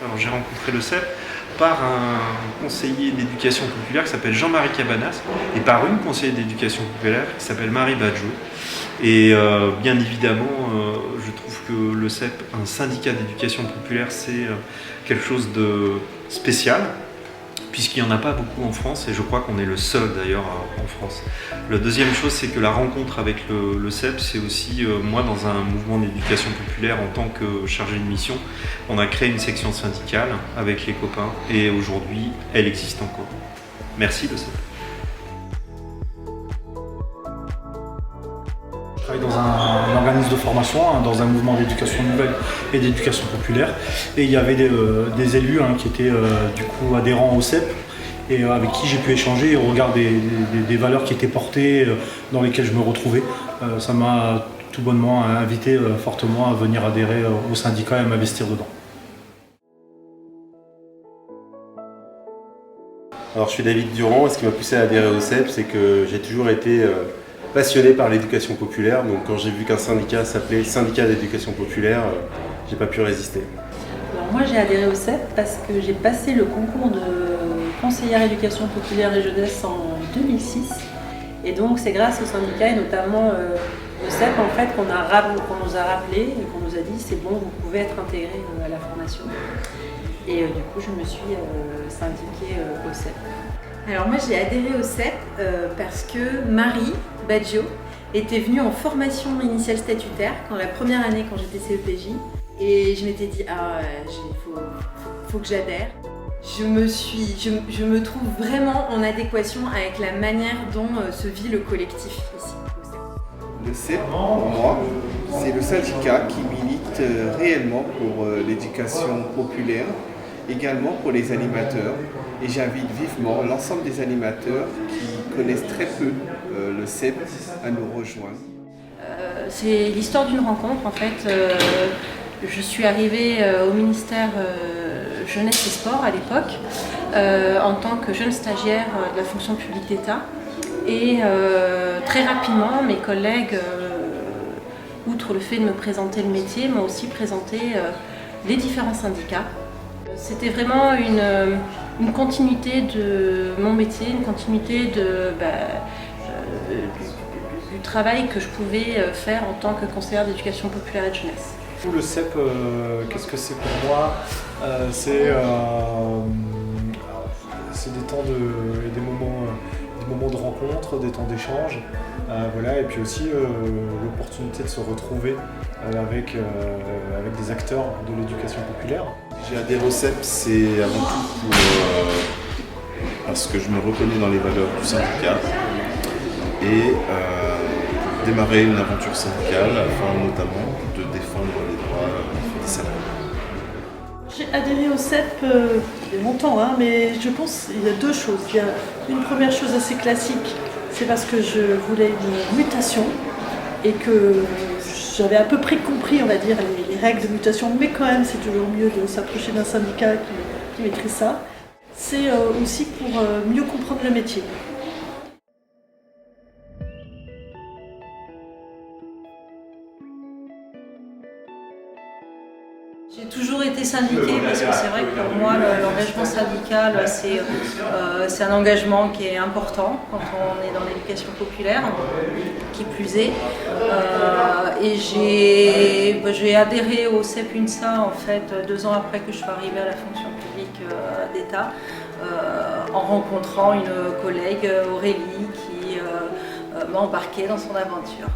Alors, j'ai rencontré le CEP par un conseiller d'éducation populaire qui s'appelle Jean-Marie Cabanas et par une conseillère d'éducation populaire qui s'appelle Marie Badjo. Et bien évidemment, je trouve que le CEP, un syndicat d'éducation populaire, c'est quelque chose de spécial, puisqu'il n'y en a pas beaucoup en France, et je crois qu'on est le seul d'ailleurs en France. La deuxième chose, c'est que la rencontre avec le CEP, c'est aussi, moi dans un mouvement d'éducation populaire en tant que chargé de mission, on a créé une section syndicale avec les copains, et aujourd'hui, elle existe encore. Merci le CEP. Je travaille dans un organisme de formation, dans un mouvement d'éducation nouvelle et d'éducation populaire. Et il y avait des élus qui étaient du coup adhérents au CEP et avec qui j'ai pu échanger au regard des valeurs qui étaient portées, dans lesquelles je me retrouvais. Ça m'a tout bonnement invité fortement à venir adhérer au syndicat et à m'investir dedans. Alors je suis David Durand et ce qui m'a poussé à adhérer au CEP, c'est que j'ai toujours été passionné par l'éducation populaire. Donc quand j'ai vu qu'un syndicat s'appelait Syndicat d'éducation populaire, j'ai pas pu résister. Alors moi j'ai adhéré au CEP parce que j'ai passé le concours de conseillère éducation populaire et jeunesse en 2006. Et donc c'est grâce au syndicat et notamment au CEP en fait qu'on nous a rappelé et qu'on nous a dit c'est bon, vous pouvez être intégré à la formation. Et du coup je me suis syndiquée au CEP. Alors moi j'ai adhéré au CEP parce que Marie Badjo était venue en formation initiale statutaire quand la première année quand j'étais CEPJ et je m'étais dit faut que j'adhère. Je me trouve vraiment en adéquation avec la manière dont se vit le collectif ici au CEP. Le CEP, pour moi, c'est le syndicat qui milite réellement pour l'éducation populaire, également pour les animateurs. Et j'invite vivement l'ensemble des animateurs qui connaissent très peu le CEP à nous rejoindre. C'est l'histoire d'une rencontre en fait. Je suis arrivée au ministère Jeunesse et Sport à l'époque en tant que jeune stagiaire de la fonction publique d'État. Et très rapidement, mes collègues, outre le fait de me présenter le métier, m'ont aussi présenté les différents syndicats. C'était vraiment une continuité de mon métier, une continuité du travail que je pouvais faire en tant que conseillère d'éducation populaire et de jeunesse. Le CEP, qu'est-ce que c'est pour moi? C'est des temps des moments de rencontre, des temps d'échange, voilà, et puis aussi l'opportunité de se retrouver avec des acteurs de l'éducation populaire. J'ai adhéré au CEP, c'est avant tout parce que je me reconnais dans les valeurs du syndicat et démarrer une aventure syndicale afin notamment de défendre les droits des salariés. J'ai adhéré au CEP il y a longtemps, mais je pense qu'il y a deux choses. Il y a une première chose assez classique, c'est parce que je voulais une mutation et que j'avais à peu près compris, on va dire, les règles de mutation, mais quand même c'est toujours mieux de s'approcher d'un syndicat qui maîtrise ça. C'est aussi pour mieux comprendre le métier. J'ai toujours été syndiquée parce que c'est vrai que pour moi l'engagement syndical c'est un engagement qui est important quand on est dans l'éducation populaire, qui plus est. Et j'ai adhéré au CEP UNSA en fait 2 ans après que je sois arrivée à la fonction publique d'État, en rencontrant une collègue, Aurélie, qui m'a embarquée dans son aventure.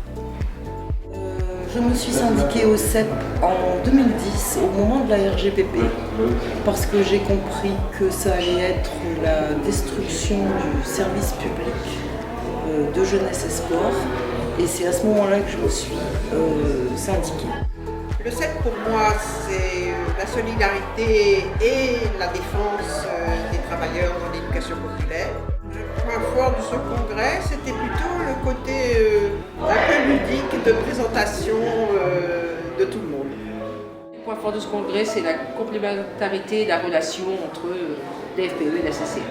Je me suis syndiquée au CEP en 2010, au moment de la RGPP, parce que j'ai compris que ça allait être la destruction du service public de jeunesse et sport. Et c'est à ce moment-là que je me suis syndiquée. Le CEP pour moi c'est la solidarité et la défense des travailleurs dans l'éducation populaire. Le point fort de ce congrès, c'était plutôt le côté un peu ludique de présentation de tout le monde. Le point fort de ce congrès, c'est la complémentarité de la relation entre l'FPE et la CCE.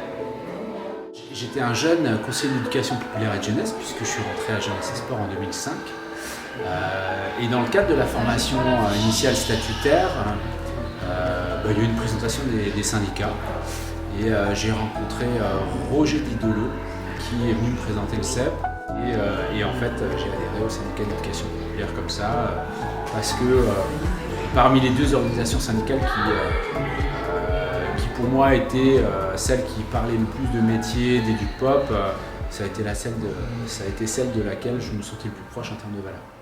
J'étais un jeune conseiller d'éducation populaire et de jeunesse, puisque je suis rentré à Jeunesse et Sport en 2005. Et dans le cadre de la formation initiale statutaire, il y a eu une présentation des syndicats et j'ai rencontré Roger Didolo qui est venu me présenter le CEP et en fait j'ai adhéré au syndicat d'éducation populaire comme ça parce que parmi les deux organisations syndicales qui pour moi étaient celles qui parlaient le plus de métier, d'éduc-pop, ça a été celle de laquelle je me sentais le plus proche en termes de valeurs.